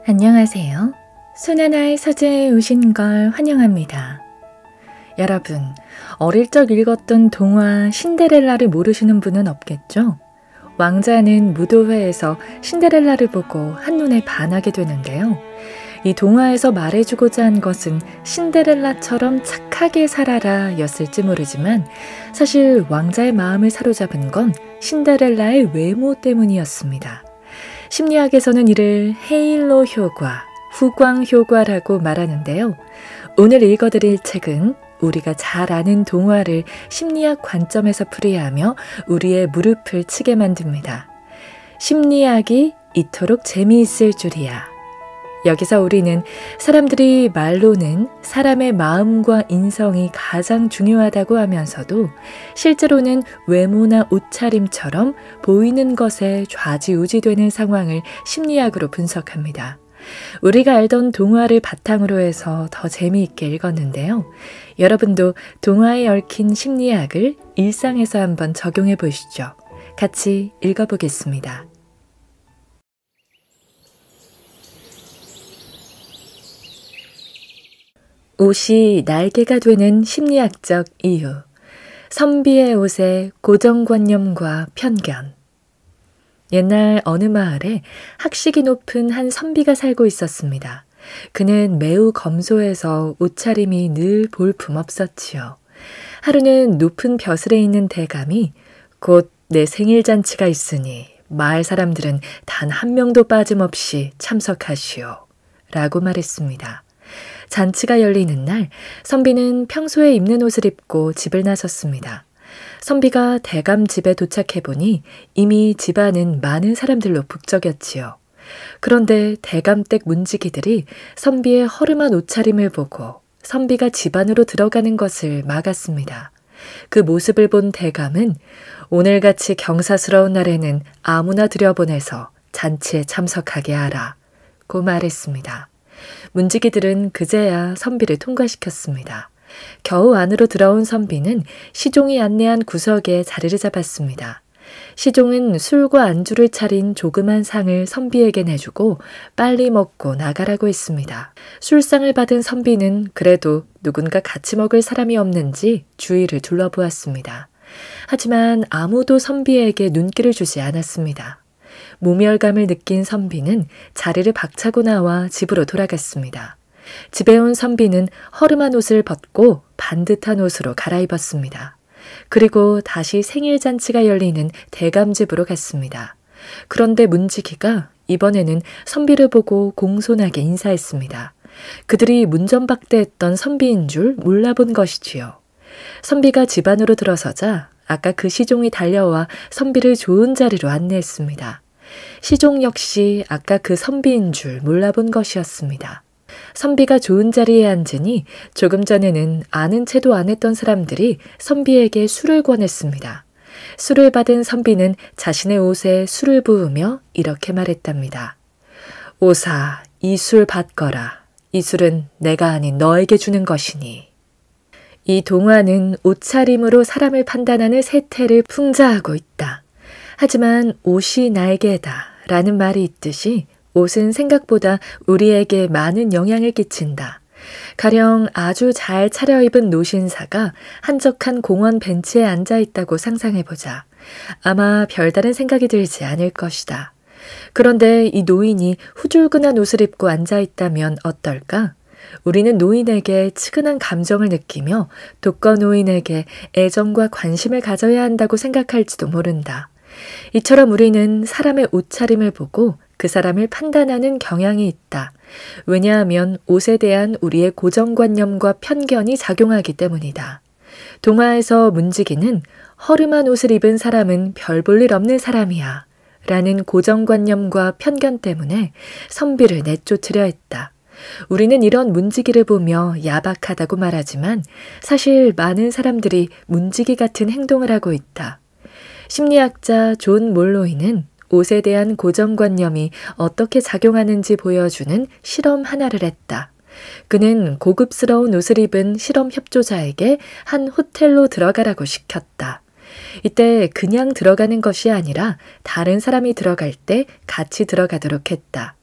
안녕하세요. 순하나의 서재에 오신 걸 환영합니다. 여러분, 어릴 적 읽었던 동화 신데렐라를 모르시는 분은 없겠죠? 왕자는 무도회에서 신데렐라를 보고 한눈에 반하게 되는데요. 이 동화에서 말해주고자 한 것은 신데렐라처럼 착하게 살아라 였을지 모르지만 사실 왕자의 마음을 사로잡은 건 신데렐라의 외모 때문이었습니다. 심리학에서는 이를 헤일로 효과, 후광 효과라고 말하는데요. 오늘 읽어드릴 책은 우리가 잘 아는 동화를 심리학 관점에서 풀이하며 우리의 무릎을 치게 만듭니다. 심리학이 이토록 재미있을 줄이야. 여기서 우리는 사람들이 말로는 사람의 마음과 인성이 가장 중요하다고 하면서도 실제로는 외모나 옷차림처럼 보이는 것에 좌지우지되는 상황을 심리학으로 분석합니다. 우리가 알던 동화를 바탕으로 해서 더 재미있게 읽었는데요. 여러분도 동화에 얽힌 심리학을 일상에서 한번 적용해 보시죠. 같이 읽어보겠습니다. 옷이 날개가 되는 심리학적 이유. 선비의 옷의 고정관념과 편견. 옛날 어느 마을에 학식이 높은 한 선비가 살고 있었습니다. 그는 매우 검소해서 옷차림이 늘 볼품없었지요. 하루는 높은 벼슬에 있는 대감이 곧 내 생일잔치가 있으니 마을 사람들은 단 한 명도 빠짐없이 참석하시오. 라고 말했습니다. 잔치가 열리는 날 선비는 평소에 입는 옷을 입고 집을 나섰습니다. 선비가 대감 집에 도착해보니 이미 집안은 많은 사람들로 북적였지요. 그런데 대감댁 문지기들이 선비의 허름한 옷차림을 보고 선비가 집 안으로 들어가는 것을 막았습니다. 그 모습을 본 대감은 오늘같이 경사스러운 날에는 아무나 들여보내서 잔치에 참석하게 하라 고 말했습니다. 문지기들은 그제야 선비를 통과시켰습니다. 겨우 안으로 들어온 선비는 시종이 안내한 구석에 자리를 잡았습니다. 시종은 술과 안주를 차린 조그만 상을 선비에게 내주고 빨리 먹고 나가라고 했습니다. 술상을 받은 선비는 그래도 누군가 같이 먹을 사람이 없는지 주위를 둘러보았습니다. 하지만 아무도 선비에게 눈길을 주지 않았습니다. 모멸감을 느낀 선비는 자리를 박차고 나와 집으로 돌아갔습니다. 집에 온 선비는 허름한 옷을 벗고 반듯한 옷으로 갈아입었습니다. 그리고 다시 생일잔치가 열리는 대감집으로 갔습니다. 그런데 문지기가 이번에는 선비를 보고 공손하게 인사했습니다. 그들이 문전박대했던 선비인 줄 몰라본 것이지요. 선비가 집 안으로 들어서자 아까 그 시종이 달려와 선비를 좋은 자리로 안내했습니다. 시종 역시 아까 그 선비인 줄 몰라본 것이었습니다. 선비가 좋은 자리에 앉으니 조금 전에는 아는 채도 안 했던 사람들이 선비에게 술을 권했습니다. 술을 받은 선비는 자신의 옷에 술을 부으며 이렇게 말했답니다. 오사, 이 술 받거라. 이 술은 내가 아닌 너에게 주는 것이니. 이 동화는 옷차림으로 사람을 판단하는 세태를 풍자하고 있다. 하지만 옷이 날개다 라는 말이 있듯이 옷은 생각보다 우리에게 많은 영향을 끼친다. 가령 아주 잘 차려입은 노신사가 한적한 공원 벤치에 앉아있다고 상상해보자. 아마 별다른 생각이 들지 않을 것이다. 그런데 이 노인이 후줄근한 옷을 입고 앉아있다면 어떨까? 우리는 노인에게 측은한 감정을 느끼며 독거노인에게 애정과 관심을 가져야 한다고 생각할지도 모른다. 이처럼 우리는 사람의 옷차림을 보고 그 사람을 판단하는 경향이 있다. 왜냐하면 옷에 대한 우리의 고정관념과 편견이 작용하기 때문이다. 동화에서 문지기는 허름한 옷을 입은 사람은 별 볼 일 없는 사람이야 라는 고정관념과 편견 때문에 선비를 내쫓으려 했다. 우리는 이런 문지기를 보며 야박하다고 말하지만 사실 많은 사람들이 문지기 같은 행동을 하고 있다. 심리학자 존 몰로이는 옷에 대한 고정관념이 어떻게 작용하는지 보여주는 실험 하나를 했다. 그는 고급스러운 옷을 입은 실험 협조자에게 한 호텔로 들어가라고 시켰다. 이때 그냥 들어가는 것이 아니라 다른 사람이 들어갈 때 같이 들어가도록 했다.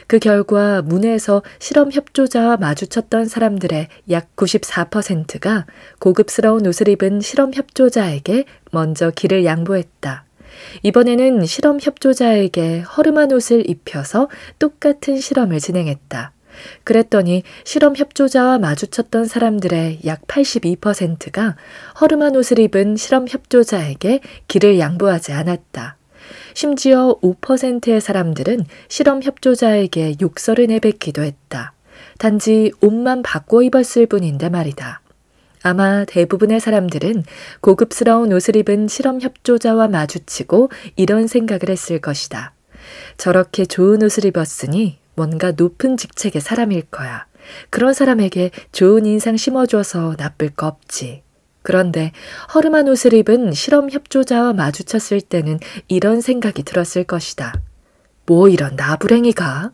그 결과 문에서 실험 협조자와 마주쳤던 사람들의 약 94%가 고급스러운 옷을 입은 실험 협조자에게 먼저 길을 양보했다. 이번에는 실험 협조자에게 허름한 옷을 입혀서 똑같은 실험을 진행했다. 그랬더니 실험 협조자와 마주쳤던 사람들의 약 82%가 허름한 옷을 입은 실험 협조자에게 길을 양보하지 않았다. 심지어 5%의 사람들은 실험 협조자에게 욕설을 내뱉기도 했다. 단지 옷만 바꿔 입었을 뿐인데 말이다. 아마 대부분의 사람들은 고급스러운 옷을 입은 실험 협조자와 마주치고 이런 생각을 했을 것이다. 저렇게 좋은 옷을 입었으니 뭔가 높은 직책의 사람일 거야. 그런 사람에게 좋은 인상 심어줘서 나쁠 거 없지. 그런데 허름한 옷을 입은 실험 협조자와 마주쳤을 때는 이런 생각이 들었을 것이다. 뭐 이런 나부랭이가?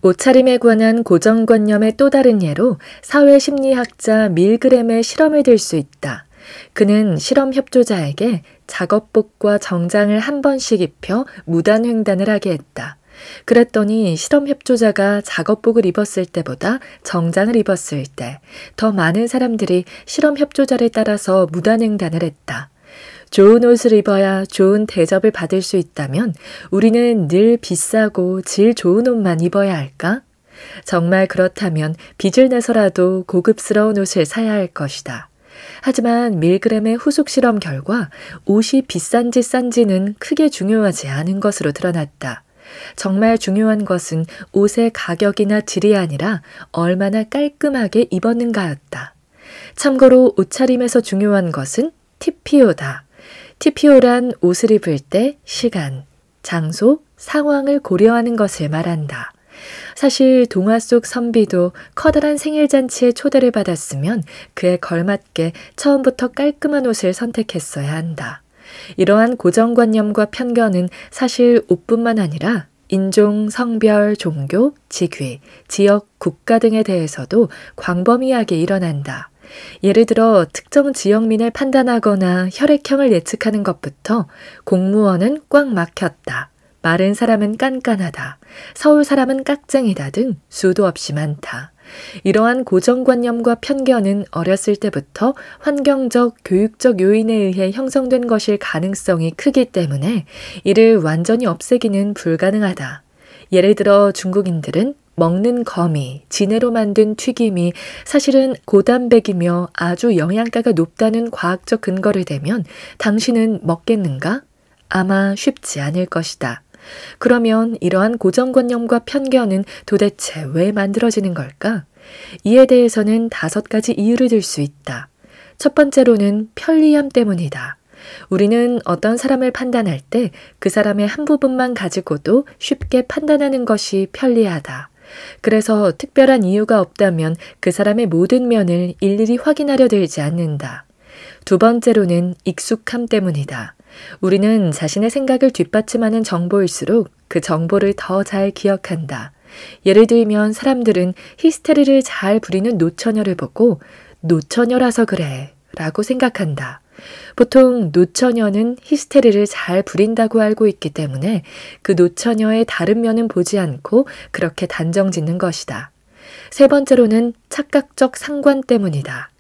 옷차림에 관한 고정관념의 또 다른 예로 사회심리학자 밀그램의 실험을 들 수 있다. 그는 실험 협조자에게 작업복과 정장을 한 번씩 입혀 무단횡단을 하게 했다. 그랬더니 실험 협조자가 작업복을 입었을 때보다 정장을 입었을 때 더 많은 사람들이 실험 협조자를 따라서 무단횡단을 했다. 좋은 옷을 입어야 좋은 대접을 받을 수 있다면 우리는 늘 비싸고 질 좋은 옷만 입어야 할까? 정말 그렇다면 빚을 내서라도 고급스러운 옷을 사야 할 것이다. 하지만 밀그램의 후속 실험 결과 옷이 비싼지 싼지는 크게 중요하지 않은 것으로 드러났다. 정말 중요한 것은 옷의 가격이나 질이 아니라 얼마나 깔끔하게 입었는가였다. 참고로 옷차림에서 중요한 것은 TPO다. TPO란 옷을 입을 때 시간, 장소, 상황을 고려하는 것을 말한다. 사실 동화 속 선비도 커다란 생일잔치에 초대를 받았으면 그에 걸맞게 처음부터 깔끔한 옷을 선택했어야 한다. 이러한 고정관념과 편견은 사실 옷뿐만 아니라 인종, 성별, 종교, 직위, 지역, 국가 등에 대해서도 광범위하게 일어난다. 예를 들어 특정 지역민을 판단하거나 혈액형을 예측하는 것부터 공무원은 꽉 막혔다, 마른 사람은 깐깐하다, 서울 사람은 깍쟁이다 등 수도 없이 많다. 이러한 고정관념과 편견은 어렸을 때부터 환경적, 교육적 요인에 의해 형성된 것일 가능성이 크기 때문에 이를 완전히 없애기는 불가능하다. 예를 들어 중국인들은 먹는 거미, 진해로 만든 튀김이 사실은 고단백이며 아주 영양가가 높다는 과학적 근거를 대면 당신은 먹겠는가? 아마 쉽지 않을 것이다. 그러면 이러한 고정관념과 편견은 도대체 왜 만들어지는 걸까? 이에 대해서는 5가지 이유를 들 수 있다. 첫 번째로는 편리함 때문이다. 우리는 어떤 사람을 판단할 때 그 사람의 한 부분만 가지고도 쉽게 판단하는 것이 편리하다. 그래서 특별한 이유가 없다면 그 사람의 모든 면을 일일이 확인하려 들지 않는다. 두 번째로는 익숙함 때문이다. 우리는 자신의 생각을 뒷받침하는 정보일수록 그 정보를 더 잘 기억한다. 예를 들면 사람들은 히스테리를 잘 부리는 노처녀를 보고 노처녀라서 그래 라고 생각한다. 보통 노처녀는 히스테리를 잘 부린다고 알고 있기 때문에 그 노처녀의 다른 면은 보지 않고 그렇게 단정 짓는 것이다. 세 번째로는 착각적 상관 때문이다.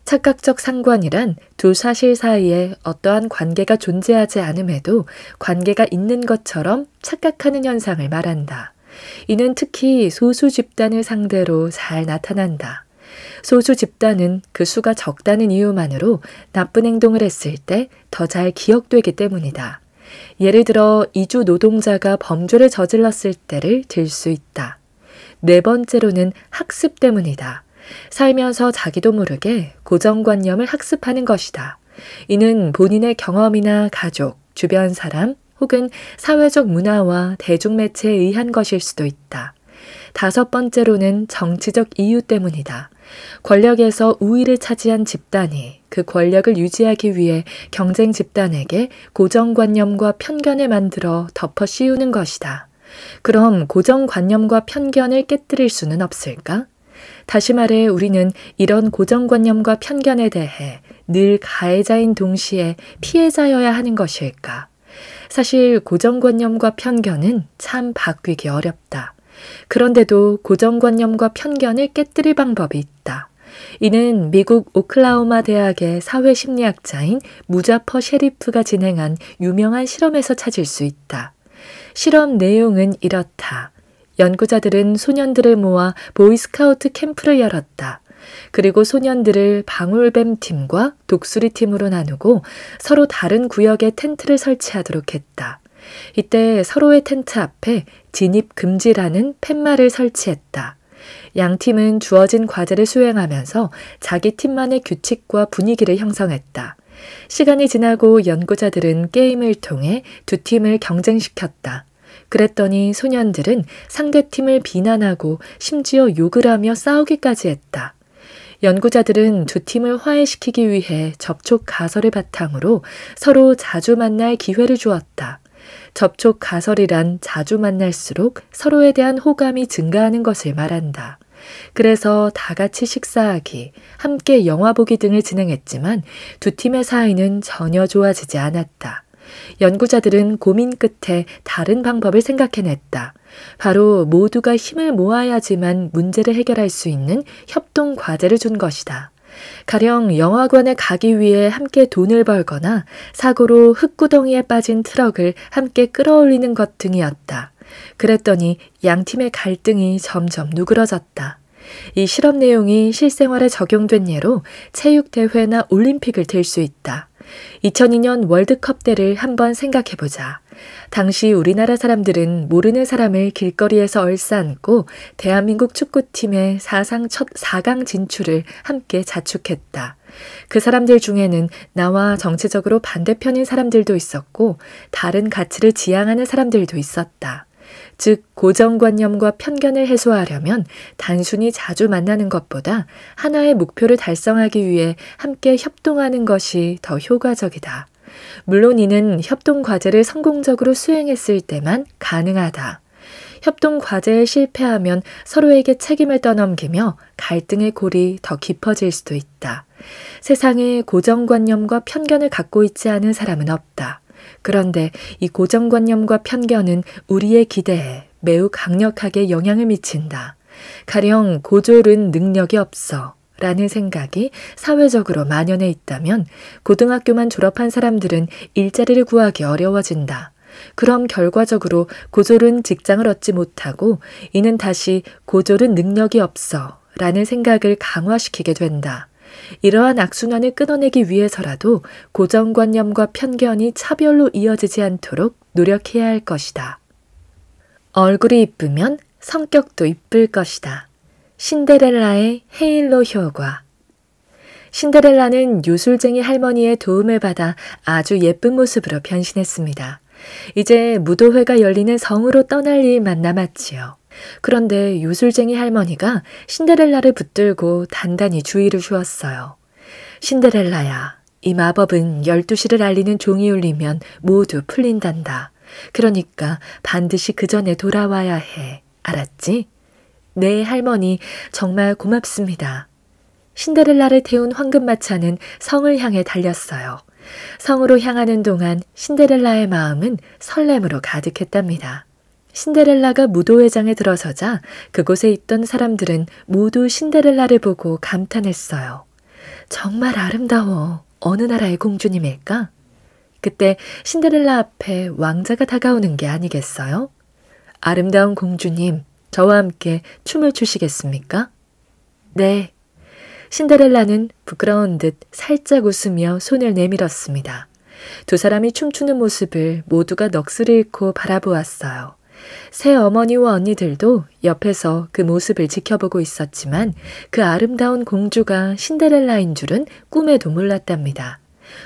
착각적 상관이란 두 사실 사이에 어떠한 관계가 존재하지 않음에도 관계가 있는 것처럼 착각하는 현상을 말한다. 이는 특히 소수 집단을 상대로 잘 나타난다. 소수 집단은 그 수가 적다는 이유만으로 나쁜 행동을 했을 때 더 잘 기억되기 때문이다. 예를 들어 이주 노동자가 범죄를 저질렀을 때를 들 수 있다. 네 번째로는 학습 때문이다. 살면서 자기도 모르게 고정관념을 학습하는 것이다. 이는 본인의 경험이나 가족, 주변 사람 혹은 사회적 문화와 대중매체에 의한 것일 수도 있다. 다섯 번째로는 정치적 이유 때문이다. 권력에서 우위를 차지한 집단이 그 권력을 유지하기 위해 경쟁 집단에게 고정관념과 편견을 만들어 덮어 씌우는 것이다. 그럼 고정관념과 편견을 깨뜨릴 수는 없을까? 다시 말해 우리는 이런 고정관념과 편견에 대해 늘 가해자인 동시에 피해자여야 하는 것일까? 사실 고정관념과 편견은 참 바뀌기 어렵다. 그런데도 고정관념과 편견을 깨뜨릴 방법이 있다. 이는 미국 오클라호마 대학의 사회심리학자인 무자퍼 셰리프가 진행한 유명한 실험에서 찾을 수 있다. 실험 내용은 이렇다. 연구자들은 소년들을 모아 보이스카우트 캠프를 열었다. 그리고 소년들을 방울뱀 팀과 독수리 팀으로 나누고 서로 다른 구역에 텐트를 설치하도록 했다. 이때 서로의 텐트 앞에 진입 금지라는 팻말을 설치했다. 양 팀은 주어진 과제를 수행하면서 자기 팀만의 규칙과 분위기를 형성했다. 시간이 지나고 연구자들은 게임을 통해 두 팀을 경쟁시켰다. 그랬더니 소년들은 상대팀을 비난하고 심지어 욕을 하며 싸우기까지 했다. 연구자들은 두 팀을 화해시키기 위해 접촉 가설을 바탕으로 서로 자주 만날 기회를 주었다. 접촉 가설이란 자주 만날수록 서로에 대한 호감이 증가하는 것을 말한다. 그래서 다 같이 식사하기, 함께 영화 보기 등을 진행했지만 두 팀의 사이는 전혀 좋아지지 않았다. 연구자들은 고민 끝에 다른 방법을 생각해냈다. 바로 모두가 힘을 모아야지만 문제를 해결할 수 있는 협동 과제를 준 것이다. 가령 영화관에 가기 위해 함께 돈을 벌거나 사고로 흙구덩이에 빠진 트럭을 함께 끌어올리는 것 등이었다. 그랬더니 양 팀의 갈등이 점점 누그러졌다. 이 실험 내용이 실생활에 적용된 예로 체육대회나 올림픽을 들 수 있다. 2002년 월드컵 때를 한번 생각해보자. 당시 우리나라 사람들은 모르는 사람을 길거리에서 얼싸안고 대한민국 축구팀의 사상 첫 4강 진출을 함께 자축했다. 그 사람들 중에는 나와 정치적으로 반대편인 사람들도 있었고 다른 가치를 지향하는 사람들도 있었다. 즉 고정관념과 편견을 해소하려면 단순히 자주 만나는 것보다 하나의 목표를 달성하기 위해 함께 협동하는 것이 더 효과적이다. 물론 이는 협동 과제를 성공적으로 수행했을 때만 가능하다. 협동 과제에 실패하면 서로에게 책임을 떠넘기며 갈등의 골이 더 깊어질 수도 있다. 세상에 고정관념과 편견을 갖고 있지 않은 사람은 없다. 그런데 이 고정관념과 편견은 우리의 기대에 매우 강력하게 영향을 미친다. 가령 고졸은 능력이 없어 라는 생각이 사회적으로 만연해 있다면 고등학교만 졸업한 사람들은 일자리를 구하기 어려워진다. 그럼 결과적으로 고졸은 직장을 얻지 못하고 이는 다시 고졸은 능력이 없어 라는 생각을 강화시키게 된다. 이러한 악순환을 끊어내기 위해서라도 고정관념과 편견이 차별로 이어지지 않도록 노력해야 할 것이다. 얼굴이 이쁘면 성격도 이쁠 것이다. 신데렐라의 헤일로 효과. 신데렐라는 요술쟁이 할머니의 도움을 받아 아주 예쁜 모습으로 변신했습니다. 이제 무도회가 열리는 성으로 떠날 일만 남았지요. 그런데 요술쟁이 할머니가 신데렐라를 붙들고 단단히 주의를 주었어요. 신데렐라야, 이 마법은 12시를 알리는 종이 울리면 모두 풀린단다. 그러니까 반드시 그 전에 돌아와야 해. 알았지? 네, 할머니, 정말 고맙습니다. 신데렐라를 태운 황금마차는 성을 향해 달렸어요. 성으로 향하는 동안 신데렐라의 마음은 설렘으로 가득했답니다. 신데렐라가 무도회장에 들어서자 그곳에 있던 사람들은 모두 신데렐라를 보고 감탄했어요. 정말 아름다워. 어느 나라의 공주님일까? 그때 신데렐라 앞에 왕자가 다가오는 게 아니겠어요? 아름다운 공주님, 저와 함께 춤을 추시겠습니까? 네. 신데렐라는 부끄러운 듯 살짝 웃으며 손을 내밀었습니다. 두 사람이 춤추는 모습을 모두가 넋을 잃고 바라보았어요. 새 어머니와 언니들도 옆에서 그 모습을 지켜보고 있었지만 그 아름다운 공주가 신데렐라인 줄은 꿈에도 몰랐답니다.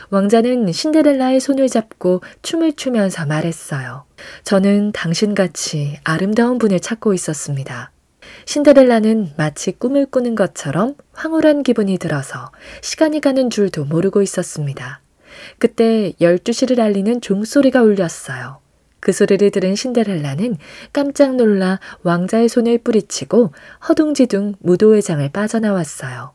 왕자는 신데렐라의 손을 잡고 춤을 추면서 말했어요. 저는 당신같이 아름다운 분을 찾고 있었습니다. 신데렐라는 마치 꿈을 꾸는 것처럼 황홀한 기분이 들어서 시간이 가는 줄도 모르고 있었습니다. 그때 12시를 알리는 종소리가 울렸어요. 그 소리를 들은 신데렐라는 깜짝 놀라 왕자의 손을 뿌리치고 허둥지둥 무도회장을 빠져나왔어요.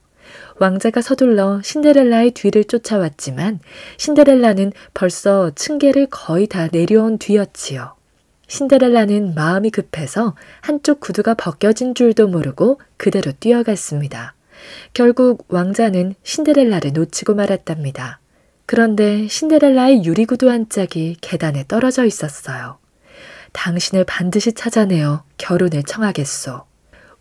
왕자가 서둘러 신데렐라의 뒤를 쫓아왔지만 신데렐라는 벌써 층계를 거의 다 내려온 뒤였지요. 신데렐라는 마음이 급해서 한쪽 구두가 벗겨진 줄도 모르고 그대로 뛰어갔습니다. 결국 왕자는 신데렐라를 놓치고 말았답니다. 그런데 신데렐라의 유리구두 한 짝이 계단에 떨어져 있었어요. 당신을 반드시 찾아내어 결혼을 청하겠소.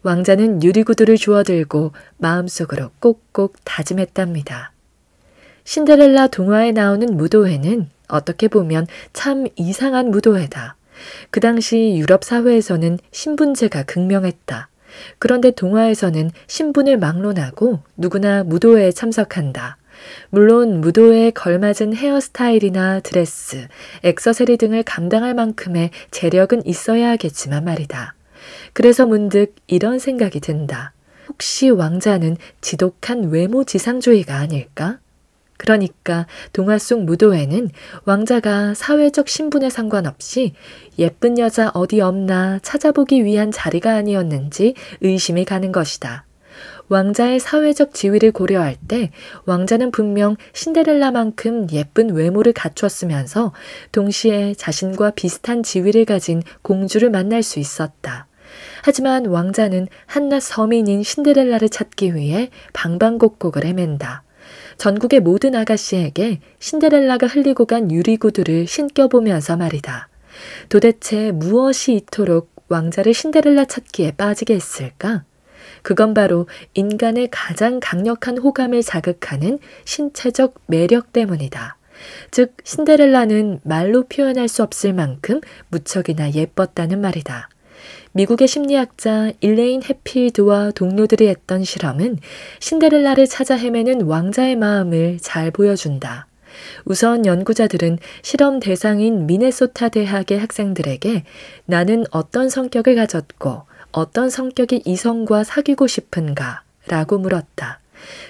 왕자는 유리구두를 주워들고 마음속으로 꼭꼭 다짐했답니다. 신데렐라 동화에 나오는 무도회는 어떻게 보면 참 이상한 무도회다. 그 당시 유럽 사회에서는 신분제가 극명했다. 그런데 동화에서는 신분을 막론하고 누구나 무도회에 참석한다. 물론 무도회에 걸맞은 헤어스타일이나 드레스, 액세서리 등을 감당할 만큼의 재력은 있어야 하겠지만 말이다. 그래서 문득 이런 생각이 든다. 혹시 왕자는 지독한 외모 지상주의가 아닐까? 그러니까 동화 속 무도회는 왕자가 사회적 신분에 상관없이 예쁜 여자 어디 없나 찾아보기 위한 자리가 아니었는지 의심이 가는 것이다. 왕자의 사회적 지위를 고려할 때 왕자는 분명 신데렐라만큼 예쁜 외모를 갖췄으면서 동시에 자신과 비슷한 지위를 가진 공주를 만날 수 있었다. 하지만 왕자는 한낱 서민인 신데렐라를 찾기 위해 방방곡곡을 헤맨다. 전국의 모든 아가씨에게 신데렐라가 흘리고 간 유리구두를 신겨보면서 말이다. 도대체 무엇이 이토록 왕자를 신데렐라 찾기에 빠지게 했을까? 그건 바로 인간의 가장 강력한 호감을 자극하는 신체적 매력 때문이다. 즉 신데렐라는 말로 표현할 수 없을 만큼 무척이나 예뻤다는 말이다. 미국의 심리학자 일레인 해필드와 동료들이 했던 실험은 신데렐라를 찾아 헤매는 왕자의 마음을 잘 보여준다. 우선 연구자들은 실험 대상인 미네소타 대학의 학생들에게 나는 어떤 성격을 가졌고 어떤 성격의 이성과 사귀고 싶은가? 라고 물었다.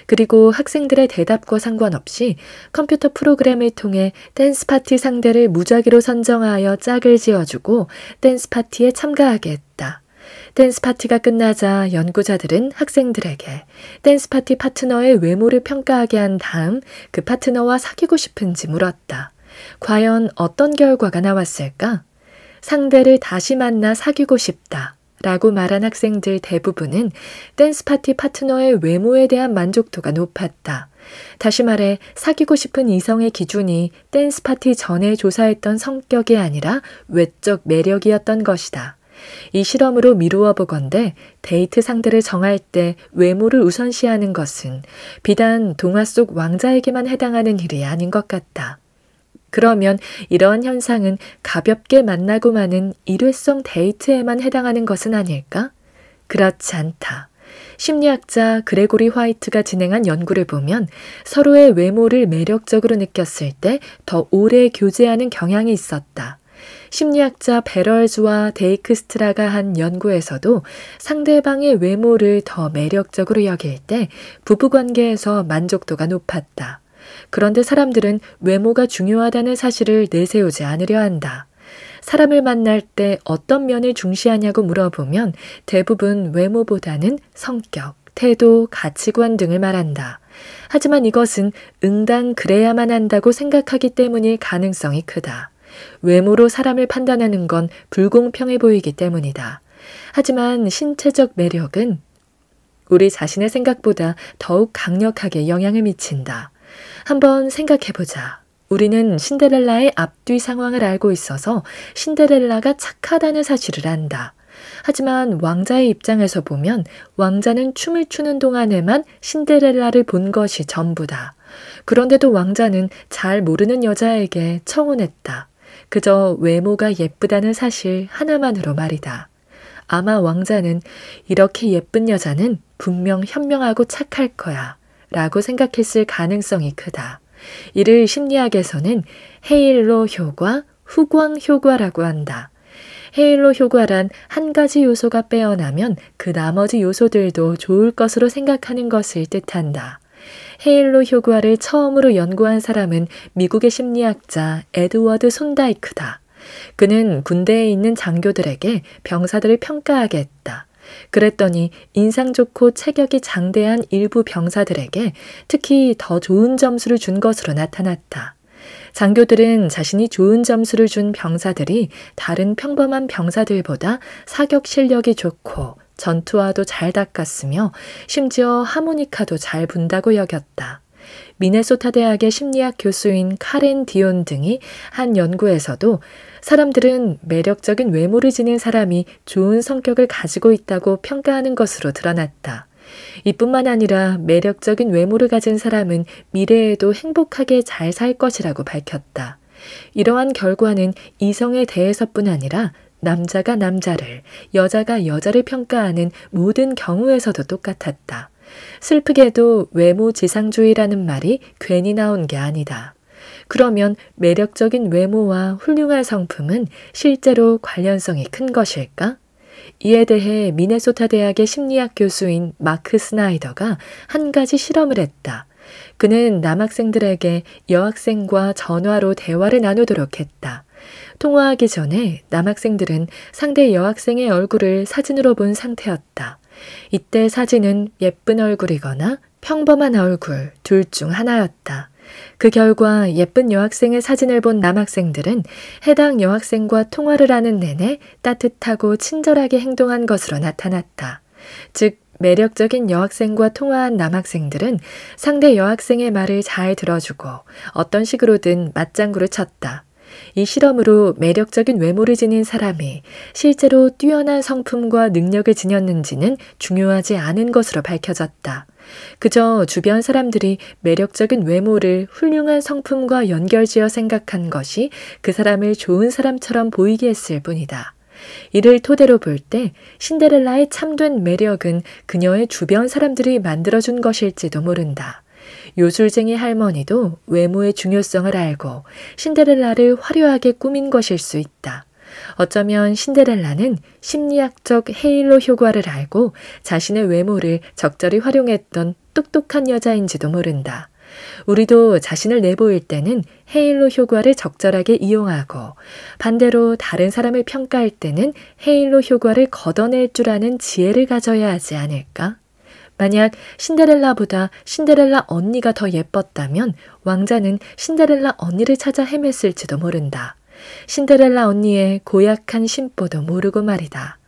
그리고 학생들의 대답과 상관없이 컴퓨터 프로그램을 통해 댄스 파티 상대를 무작위로 선정하여 짝을 지어주고 댄스 파티에 참가하게 했다. 댄스 파티가 끝나자 연구자들은 학생들에게 댄스 파티 파트너의 외모를 평가하게 한 다음 그 파트너와 사귀고 싶은지 물었다. 과연 어떤 결과가 나왔을까? 상대를 다시 만나 사귀고 싶다. 라고 말한 학생들 대부분은 댄스 파티 파트너의 외모에 대한 만족도가 높았다. 다시 말해 사귀고 싶은 이성의 기준이 댄스 파티 전에 조사했던 성격이 아니라 외적 매력이었던 것이다. 이 실험으로 미루어 보건대 데이트 상대를 정할 때 외모를 우선시하는 것은 비단 동화 속 왕자에게만 해당하는 일이 아닌 것 같다. 그러면 이러한 현상은 가볍게 만나고 마는 일회성 데이트에만 해당하는 것은 아닐까? 그렇지 않다. 심리학자 그레고리 화이트가 진행한 연구를 보면 서로의 외모를 매력적으로 느꼈을 때 더 오래 교제하는 경향이 있었다. 심리학자 베럴즈와 데이크스트라가 한 연구에서도 상대방의 외모를 더 매력적으로 여길 때 부부관계에서 만족도가 높았다. 그런데 사람들은 외모가 중요하다는 사실을 내세우지 않으려 한다. 사람을 만날 때 어떤 면을 중시하냐고 물어보면 대부분 외모보다는 성격, 태도, 가치관 등을 말한다. 하지만 이것은 응당 그래야만 한다고 생각하기 때문일 가능성이 크다. 외모로 사람을 판단하는 건 불공평해 보이기 때문이다. 하지만 신체적 매력은 우리 자신의 생각보다 더욱 강력하게 영향을 미친다. 한번 생각해보자. 우리는 신데렐라의 앞뒤 상황을 알고 있어서 신데렐라가 착하다는 사실을 안다. 하지만 왕자의 입장에서 보면 왕자는 춤을 추는 동안에만 신데렐라를 본 것이 전부다. 그런데도 왕자는 잘 모르는 여자에게 청혼했다. 그저 외모가 예쁘다는 사실 하나만으로 말이다. 아마 왕자는 이렇게 예쁜 여자는 분명 현명하고 착할 거야 라고 생각했을 가능성이 크다. 이를 심리학에서는 헤일로 효과, 후광 효과라고 한다. 헤일로 효과란 한 가지 요소가 빼어나면 그 나머지 요소들도 좋을 것으로 생각하는 것을 뜻한다. 헤일로 효과를 처음으로 연구한 사람은 미국의 심리학자 에드워드 손다이크다. 그는 군대에 있는 장교들에게 병사들을 평가하게 했다. 그랬더니 인상 좋고 체격이 장대한 일부 병사들에게 특히 더 좋은 점수를 준 것으로 나타났다. 장교들은 자신이 좋은 점수를 준 병사들이 다른 평범한 병사들보다 사격 실력이 좋고 전투화도 잘 닦았으며 심지어 하모니카도 잘 분다고 여겼다. 미네소타 대학의 심리학 교수인 카렌 디온 등이 한 연구에서도 사람들은 매력적인 외모를 지닌 사람이 좋은 성격을 가지고 있다고 평가하는 것으로 드러났다. 이뿐만 아니라 매력적인 외모를 가진 사람은 미래에도 행복하게 잘 살 것이라고 밝혔다. 이러한 결과는 이성에 대해서뿐 아니라 남자가 남자를, 여자가 여자를 평가하는 모든 경우에서도 똑같았다. 슬프게도 외모 지상주의라는 말이 괜히 나온 게 아니다. 그러면 매력적인 외모와 훌륭한 성품은 실제로 관련성이 큰 것일까? 이에 대해 미네소타 대학의 심리학 교수인 마크 스나이더가 한 가지 실험을 했다. 그는 남학생들에게 여학생과 전화로 대화를 나누도록 했다. 통화하기 전에 남학생들은 상대 여학생의 얼굴을 사진으로 본 상태였다. 이때 사진은 예쁜 얼굴이거나 평범한 얼굴 둘 중 하나였다. 그 결과 예쁜 여학생의 사진을 본 남학생들은 해당 여학생과 통화를 하는 내내 따뜻하고 친절하게 행동한 것으로 나타났다. 즉, 매력적인 여학생과 통화한 남학생들은 상대 여학생의 말을 잘 들어주고 어떤 식으로든 맞장구를 쳤다. 이 실험으로 매력적인 외모를 지닌 사람이 실제로 뛰어난 성품과 능력을 지녔는지는 중요하지 않은 것으로 밝혀졌다. 그저 주변 사람들이 매력적인 외모를 훌륭한 성품과 연결지어 생각한 것이 그 사람을 좋은 사람처럼 보이게 했을 뿐이다. 이를 토대로 볼 때 신데렐라의 참된 매력은 그녀의 주변 사람들이 만들어준 것일지도 모른다. 요술쟁이 할머니도 외모의 중요성을 알고 신데렐라를 화려하게 꾸민 것일 수 있다. 어쩌면 신데렐라는 심리학적 헤일로 효과를 알고 자신의 외모를 적절히 활용했던 똑똑한 여자인지도 모른다. 우리도 자신을 내보일 때는 헤일로 효과를 적절하게 이용하고 반대로 다른 사람을 평가할 때는 헤일로 효과를 걷어낼 줄 아는 지혜를 가져야 하지 않을까? 만약 신데렐라보다 신데렐라 언니가 더 예뻤다면 왕자는 신데렐라 언니를 찾아 헤맸을지도 모른다. 신데렐라 언니의 고약한 심보도 모르고 말이다.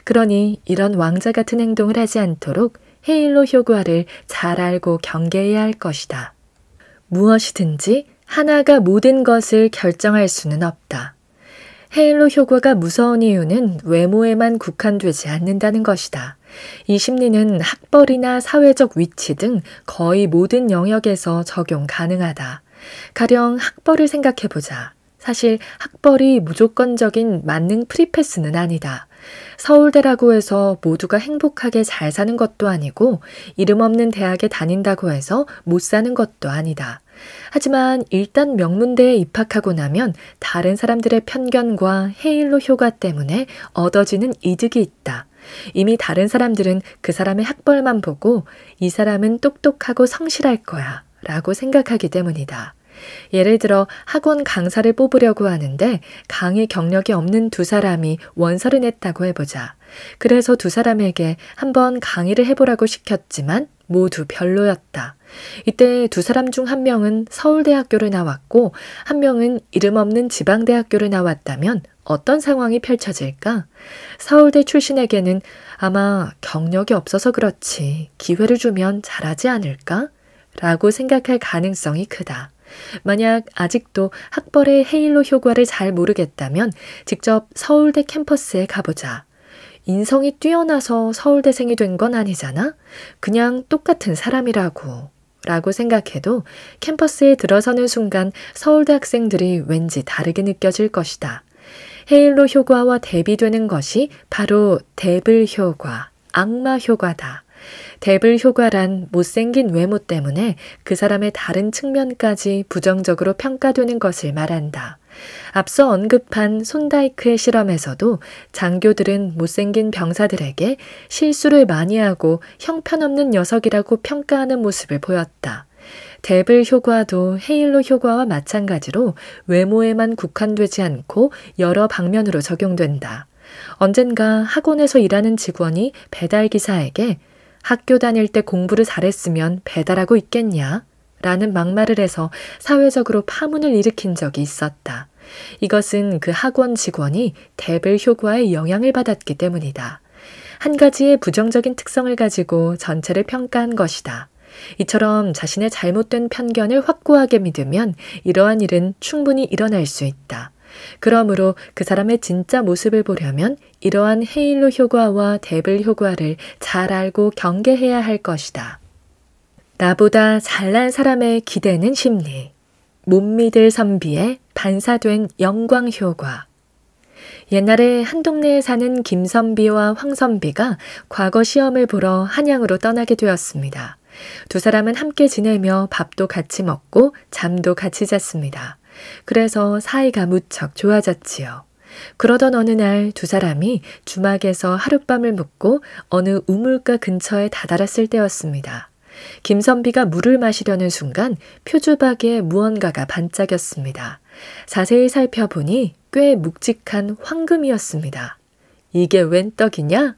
그러니 이런 왕자 같은 행동을 하지 않도록 헤일로 효과를 잘 알고 경계해야 할 것이다. 무엇이든지 하나가 모든 것을 결정할 수는 없다. 헤일로 효과가 무서운 이유는 외모에만 국한되지 않는다는 것이다. 이 심리는 학벌이나 사회적 위치 등 거의 모든 영역에서 적용 가능하다. 가령 학벌을 생각해보자. 사실 학벌이 무조건적인 만능 프리패스는 아니다. 서울대라고 해서 모두가 행복하게 잘 사는 것도 아니고 이름 없는 대학에 다닌다고 해서 못 사는 것도 아니다. 하지만 일단 명문대에 입학하고 나면 다른 사람들의 편견과 헤일로 효과 때문에 얻어지는 이득이 있다. 이미 다른 사람들은 그 사람의 학벌만 보고 이 사람은 똑똑하고 성실할 거야 라고 생각하기 때문이다. 예를 들어 학원 강사를 뽑으려고 하는데 강의 경력이 없는 두 사람이 원서를 냈다고 해보자. 그래서 두 사람에게 한번 강의를 해보라고 시켰지만 모두 별로였다. 이때 두 사람 중 한 명은 서울대학교를 나왔고 한 명은 이름 없는 지방대학교를 나왔다면 어떤 상황이 펼쳐질까? 서울대 출신에게는 아마 경력이 없어서 그렇지 기회를 주면 잘하지 않을까? 라고 생각할 가능성이 크다. 만약 아직도 학벌의 헤일로 효과를 잘 모르겠다면 직접 서울대 캠퍼스에 가보자. 인성이 뛰어나서 서울대생이 된 건 아니잖아? 그냥 똑같은 사람이라고. 라고 생각해도 캠퍼스에 들어서는 순간 서울대 학생들이 왠지 다르게 느껴질 것이다. 헤일로 효과와 대비되는 것이 바로 데블 효과, 악마 효과다. 데블 효과란 못생긴 외모 때문에 그 사람의 다른 측면까지 부정적으로 평가되는 것을 말한다. 앞서 언급한 손다이크의 실험에서도 장교들은 못생긴 병사들에게 실수를 많이 하고 형편없는 녀석이라고 평가하는 모습을 보였다. 데블 효과도 헤일로 효과와 마찬가지로 외모에만 국한되지 않고 여러 방면으로 적용된다. 언젠가 학원에서 일하는 직원이 배달기사에게 학교 다닐 때 공부를 잘했으면 배달하고 있겠냐? 라는 막말을 해서 사회적으로 파문을 일으킨 적이 있었다. 이것은 그 학원 직원이 데빌 효과의 영향을 받았기 때문이다. 한 가지의 부정적인 특성을 가지고 전체를 평가한 것이다. 이처럼 자신의 잘못된 편견을 확고하게 믿으면 이러한 일은 충분히 일어날 수 있다. 그러므로 그 사람의 진짜 모습을 보려면 이러한 헤일로 효과와 데빌 효과를 잘 알고 경계해야 할 것이다. 나보다 잘난 사람의 기대는 심리. 못 믿을 선비의 반사된 영광 효과. 옛날에 한 동네에 사는 김선비와 황선비가 과거 시험을 보러 한양으로 떠나게 되었습니다. 두 사람은 함께 지내며 밥도 같이 먹고 잠도 같이 잤습니다. 그래서 사이가 무척 좋아졌지요. 그러던 어느 날 두 사람이 주막에서 하룻밤을 묵고 어느 우물가 근처에 다다랐을 때였습니다. 김선비가 물을 마시려는 순간 표주박에 무언가가 반짝였습니다. 자세히 살펴보니 꽤 묵직한 황금이었습니다. 이게 웬 떡이냐?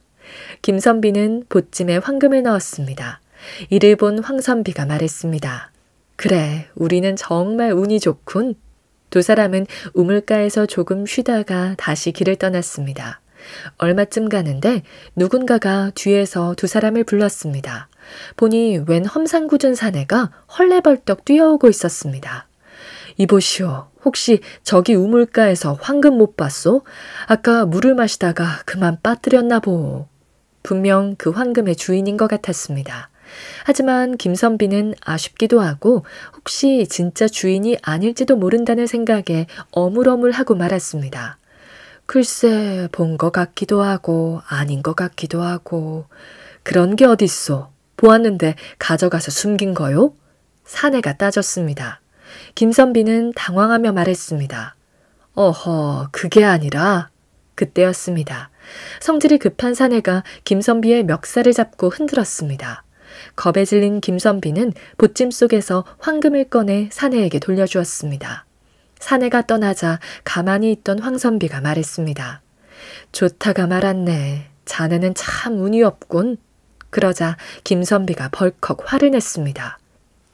김선비는 보찜에 황금을 넣었습니다. 이를 본 황선비가 말했습니다. 그래, 우리는 정말 운이 좋군. 두 사람은 우물가에서 조금 쉬다가 다시 길을 떠났습니다. 얼마쯤 가는데 누군가가 뒤에서 두 사람을 불렀습니다. 보니 웬 험상궂은 사내가 헐레벌떡 뛰어오고 있었습니다. 이보시오, 혹시 저기 우물가에서 황금 못 봤소? 아까 물을 마시다가 그만 빠뜨렸나 보. 분명 그 황금의 주인인 것 같았습니다. 하지만 김선비는 아쉽기도 하고 혹시 진짜 주인이 아닐지도 모른다는 생각에 어물어물하고 말았습니다. 글쎄, 본 것 같기도 하고 아닌 것 같기도 하고. 그런 게 어딨소? 보았는데 가져가서 숨긴 거요? 사내가 따졌습니다. 김선비는 당황하며 말했습니다. 어허, 그게 아니라. 그때였습니다. 성질이 급한 사내가 김선비의 멱살을 잡고 흔들었습니다. 겁에 질린 김선비는 보찜 속에서 황금을 꺼내 사내에게 돌려주었습니다. 사내가 떠나자 가만히 있던 황선비가 말했습니다. 좋다가 말았네. 자네는 참 운이 없군. 그러자 김선비가 벌컥 화를 냈습니다.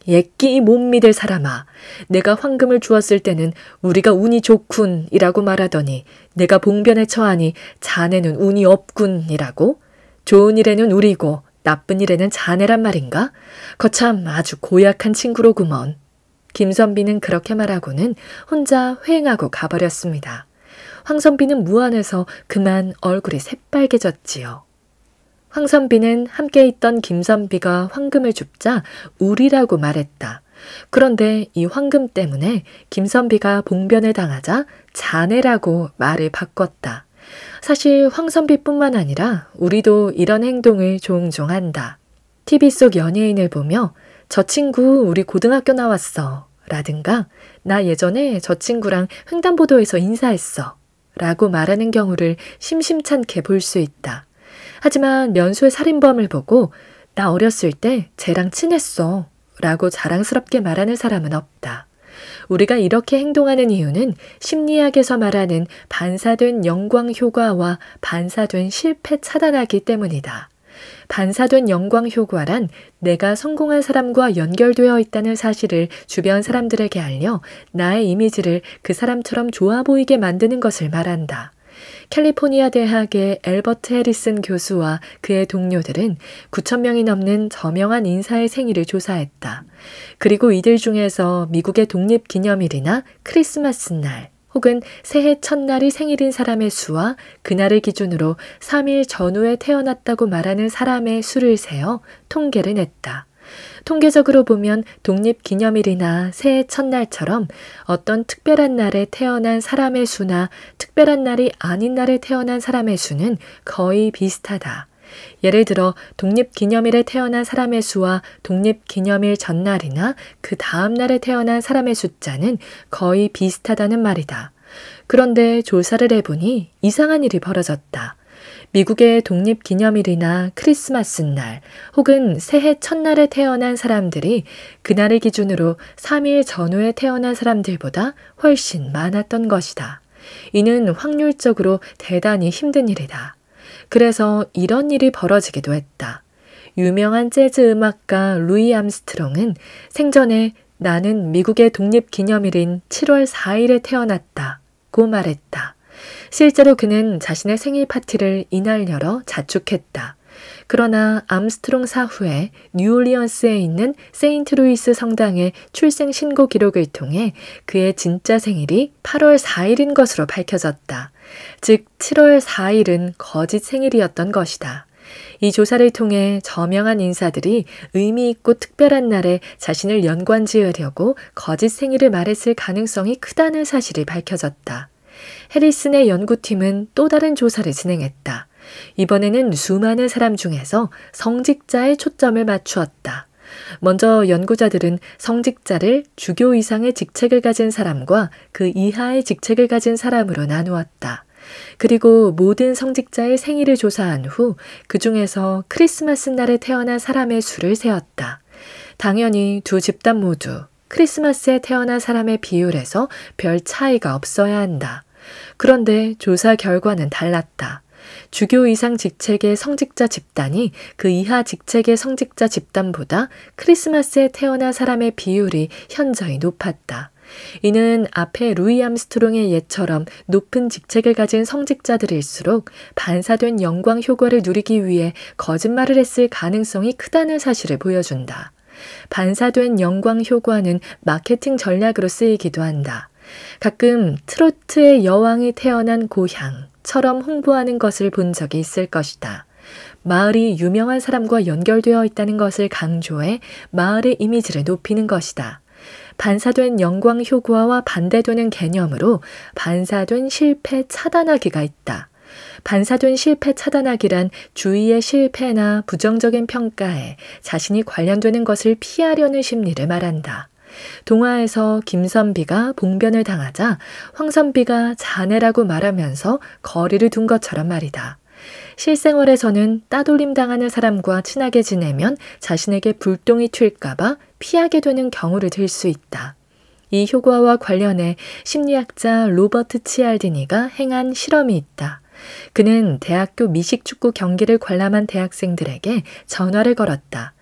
예끼 못 믿을 사람아. 내가 황금을 주었을 때는 우리가 운이 좋군 이라고 말하더니 내가 봉변에 처하니 자네는 운이 없군 이라고? 좋은 일에는 우리고 나쁜 일에는 자네란 말인가? 거참 아주 고약한 친구로구먼. 김선비는 그렇게 말하고는 혼자 회행하고 가버렸습니다. 황선비는 무안해서 그만 얼굴이 새빨개졌지요. 황선비는 함께 있던 김선비가 황금을 줍자 우리라고 말했다. 그런데 이 황금 때문에 김선비가 봉변을 당하자 자네라고 말을 바꿨다. 사실 황선비뿐만 아니라 우리도 이런 행동을 종종 한다. TV 속 연예인을 보며 저 친구 우리 고등학교 나왔어 라든가 나 예전에 저 친구랑 횡단보도에서 인사했어 라고 말하는 경우를 심심찮게 볼 수 있다. 하지만 면수의 살인범을 보고 나 어렸을 때 쟤랑 친했어 라고 자랑스럽게 말하는 사람은 없다. 우리가 이렇게 행동하는 이유는 심리학에서 말하는 반사된 영광 효과와 반사된 실패 차단하기 때문이다. 반사된 영광 효과란 내가 성공한 사람과 연결되어 있다는 사실을 주변 사람들에게 알려 나의 이미지를 그 사람처럼 좋아 보이게 만드는 것을 말한다. 캘리포니아 대학의 엘버트 해리슨 교수와 그의 동료들은 9,000명이 넘는 저명한 인사의 생일을 조사했다. 그리고 이들 중에서 미국의 독립기념일이나 크리스마스 날 혹은 새해 첫날이 생일인 사람의 수와 그날을 기준으로 3일 전후에 태어났다고 말하는 사람의 수를 세어 통계를 냈다. 통계적으로 보면 독립기념일이나 새해 첫날처럼 어떤 특별한 날에 태어난 사람의 수나 특별한 날이 아닌 날에 태어난 사람의 수는 거의 비슷하다. 예를 들어 독립기념일에 태어난 사람의 수와 독립기념일 전날이나 그 다음 날에 태어난 사람의 숫자는 거의 비슷하다는 말이다. 그런데 조사를 해보니 이상한 일이 벌어졌다. 미국의 독립기념일이나 크리스마스 날 혹은 새해 첫날에 태어난 사람들이 그날을 기준으로 3일 전후에 태어난 사람들보다 훨씬 많았던 것이다. 이는 확률적으로 대단히 힘든 일이다. 그래서 이런 일이 벌어지기도 했다. 유명한 재즈 음악가 루이 암스트롱은 생전에 나는 미국의 독립기념일인 7월 4일에 태어났다고 말했다. 실제로 그는 자신의 생일 파티를 이날 열어 자축했다. 그러나 암스트롱 사후에 뉴올리언스에 있는 세인트루이스 성당의 출생 신고 기록을 통해 그의 진짜 생일이 8월 4일인 것으로 밝혀졌다. 즉 7월 4일은 거짓 생일이었던 것이다. 이 조사를 통해 저명한 인사들이 의미 있고 특별한 날에 자신을 연관지으려고 거짓 생일을 말했을 가능성이 크다는 사실이 밝혀졌다. 해리슨의 연구팀은 또 다른 조사를 진행했다. 이번에는 수많은 사람 중에서 성직자에 초점을 맞추었다. 먼저 연구자들은 성직자를 주교 이상의 직책을 가진 사람과 그 이하의 직책을 가진 사람으로 나누었다. 그리고 모든 성직자의 생일을 조사한 후 그 중에서 크리스마스 날에 태어난 사람의 수를 세었다. 당연히 두 집단 모두 크리스마스에 태어난 사람의 비율에서 별 차이가 없어야 한다. 그런데 조사 결과는 달랐다. 주교 이상 직책의 성직자 집단이 그 이하 직책의 성직자 집단보다 크리스마스에 태어난 사람의 비율이 현저히 높았다. 이는 앞에 루이 암스트롱의 예처럼 높은 직책을 가진 성직자들일수록 반사된 영광 효과를 누리기 위해 거짓말을 했을 가능성이 크다는 사실을 보여준다. 반사된 영광 효과는 마케팅 전략으로 쓰이기도 한다. 가끔 트로트의 여왕이 태어난 고향처럼 홍보하는 것을 본 적이 있을 것이다. 마을이 유명한 사람과 연결되어 있다는 것을 강조해 마을의 이미지를 높이는 것이다. 반사된 영광 효과와 반대되는 개념으로 반사된 실패 차단하기가 있다. 반사된 실패 차단하기란 주위의 실패나 부정적인 평가에 자신이 관련되는 것을 피하려는 심리를 말한다. 동화에서 김선비가 봉변을 당하자 황선비가 자네라고 말하면서 거리를 둔 것처럼 말이다. 실생활에서는 따돌림 당하는 사람과 친하게 지내면 자신에게 불똥이 튈까봐 피하게 되는 경우를 들 수 있다. 이 효과와 관련해 심리학자 로버트 치알디니가 행한 실험이 있다. 그는 대학교 미식축구 경기를 관람한 대학생들에게 전화를 걸었다.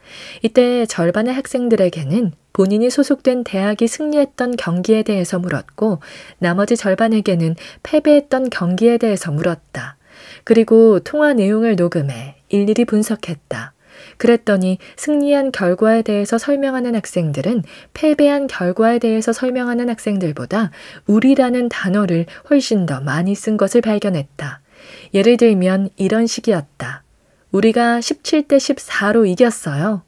이때 절반의 학생들에게는 본인이 소속된 대학이 승리했던 경기에 대해서 물었고 나머지 절반에게는 패배했던 경기에 대해서 물었다. 그리고 통화 내용을 녹음해 일일이 분석했다. 그랬더니 승리한 결과에 대해서 설명하는 학생들은 패배한 결과에 대해서 설명하는 학생들보다 우리라는 단어를 훨씬 더 많이 쓴 것을 발견했다. 예를 들면 이런 식이었다. 우리가 17대 14로 이겼어요.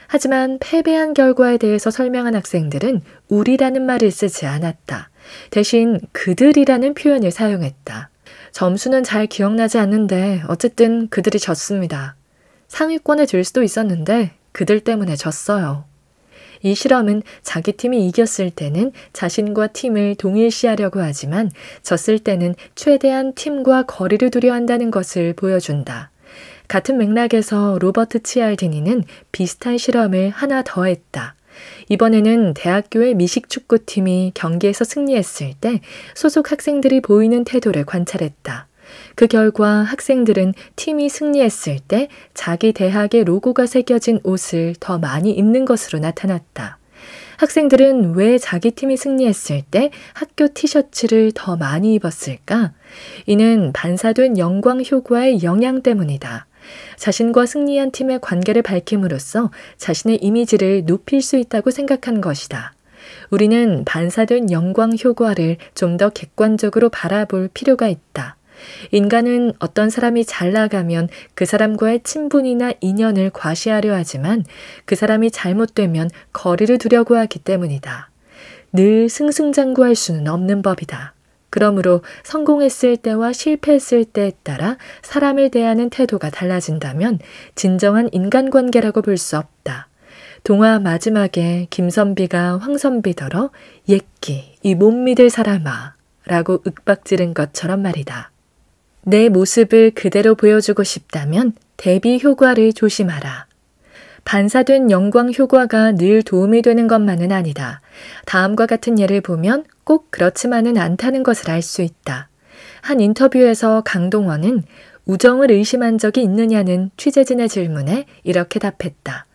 하지만 패배한 결과에 대해서 설명한 학생들은 우리라는 말을 쓰지 않았다. 대신 그들이라는 표현을 사용했다. 점수는 잘 기억나지 않는데 어쨌든 그들이 졌습니다. 상위권에 들 수도 있었는데 그들 때문에 졌어요. 이 실험은 자기 팀이 이겼을 때는 자신과 팀을 동일시하려고 하지만 졌을 때는 최대한 팀과 거리를 두려 한다는 것을 보여준다. 같은 맥락에서 로버트 치알디니는 비슷한 실험을 하나 더 했다. 이번에는 대학교의 미식축구팀이 경기에서 승리했을 때 소속 학생들이 보이는 태도를 관찰했다. 그 결과 학생들은 팀이 승리했을 때 자기 대학의 로고가 새겨진 옷을 더 많이 입는 것으로 나타났다. 학생들은 왜 자기 팀이 승리했을 때 학교 티셔츠를 더 많이 입었을까? 이는 반사된 영광 효과의 영향 때문이다. 자신과 승리한 팀의 관계를 밝힘으로써 자신의 이미지를 높일 수 있다고 생각한 것이다. 우리는 반사된 영광 효과를 좀 더 객관적으로 바라볼 필요가 있다. 인간은 어떤 사람이 잘 나가면 그 사람과의 친분이나 인연을 과시하려 하지만 그 사람이 잘못되면 거리를 두려고 하기 때문이다. 늘 승승장구할 수는 없는 법이다. 그러므로 성공했을 때와 실패했을 때에 따라 사람을 대하는 태도가 달라진다면 진정한 인간관계라고 볼 수 없다. 동화 마지막에 김선비가 황선비더러 예끼 이 못 믿을 사람아 라고 윽박지른 것처럼 말이다. 내 모습을 그대로 보여주고 싶다면 대비 효과를 조심하라. 반사된 영광 효과가 늘 도움이 되는 것만은 아니다. 다음과 같은 예를 보면 꼭 그렇지만은 않다는 것을 알 수 있다. 한 인터뷰에서 강동원은 우정을 의심한 적이 있느냐는 취재진의 질문에 이렇게 답했다.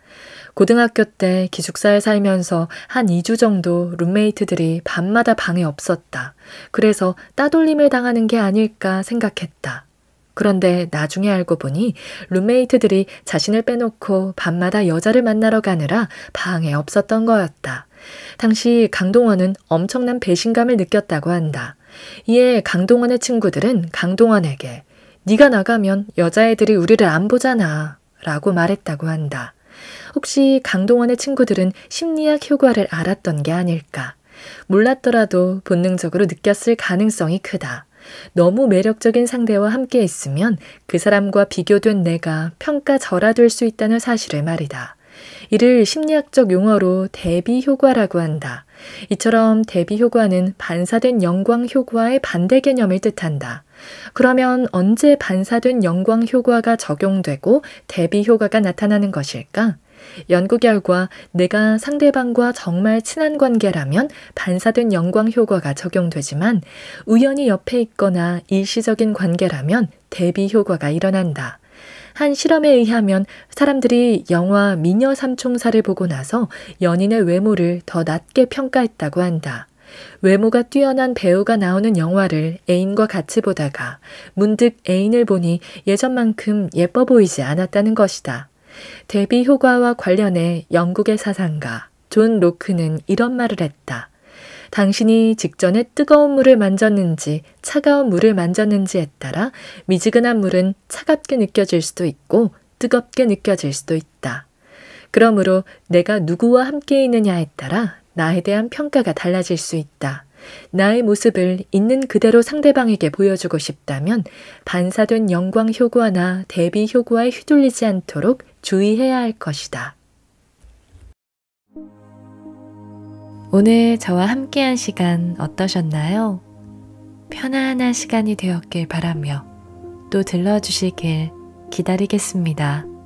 고등학교 때 기숙사에 살면서 한 2주 정도 룸메이트들이 밤마다 방에 없었다. 그래서 따돌림을 당하는 게 아닐까 생각했다. 그런데 나중에 알고 보니 룸메이트들이 자신을 빼놓고 밤마다 여자를 만나러 가느라 방에 없었던 거였다. 당시 강동원은 엄청난 배신감을 느꼈다고 한다. 이에 강동원의 친구들은 강동원에게 네가 나가면 여자애들이 우리를 안 보잖아 라고 말했다고 한다. 혹시 강동원의 친구들은 심리학 효과를 알았던 게 아닐까? 몰랐더라도 본능적으로 느꼈을 가능성이 크다. 너무 매력적인 상대와 함께 있으면 그 사람과 비교된 내가 평가절하될 수 있다는 사실을 말이다. 이를 심리학적 용어로 대비 효과라고 한다. 이처럼 대비 효과는 반사된 영광 효과의 반대 개념을 뜻한다. 그러면 언제 반사된 영광 효과가 적용되고 대비 효과가 나타나는 것일까? 연구 결과 내가 상대방과 정말 친한 관계라면 반사된 영광 효과가 적용되지만 우연히 옆에 있거나 일시적인 관계라면 대비 효과가 일어난다. 한 실험에 의하면 사람들이 영화 미녀 삼총사를 보고 나서 연인의 외모를 더 낮게 평가했다고 한다. 외모가 뛰어난 배우가 나오는 영화를 애인과 같이 보다가 문득 애인을 보니 예전만큼 예뻐 보이지 않았다는 것이다. 대비 효과와 관련해 영국의 사상가 존 로크는 이런 말을 했다. 당신이 직전에 뜨거운 물을 만졌는지 차가운 물을 만졌는지에 따라 미지근한 물은 차갑게 느껴질 수도 있고 뜨겁게 느껴질 수도 있다. 그러므로 내가 누구와 함께 있느냐에 따라 나에 대한 평가가 달라질 수 있다. 나의 모습을 있는 그대로 상대방에게 보여주고 싶다면 반사된 영광 효과나 대비 효과에 휘둘리지 않도록 주의해야 할 것이다. 오늘 저와 함께한 시간 어떠셨나요? 편안한 시간이 되었길 바라며 또 들러주시길 기다리겠습니다.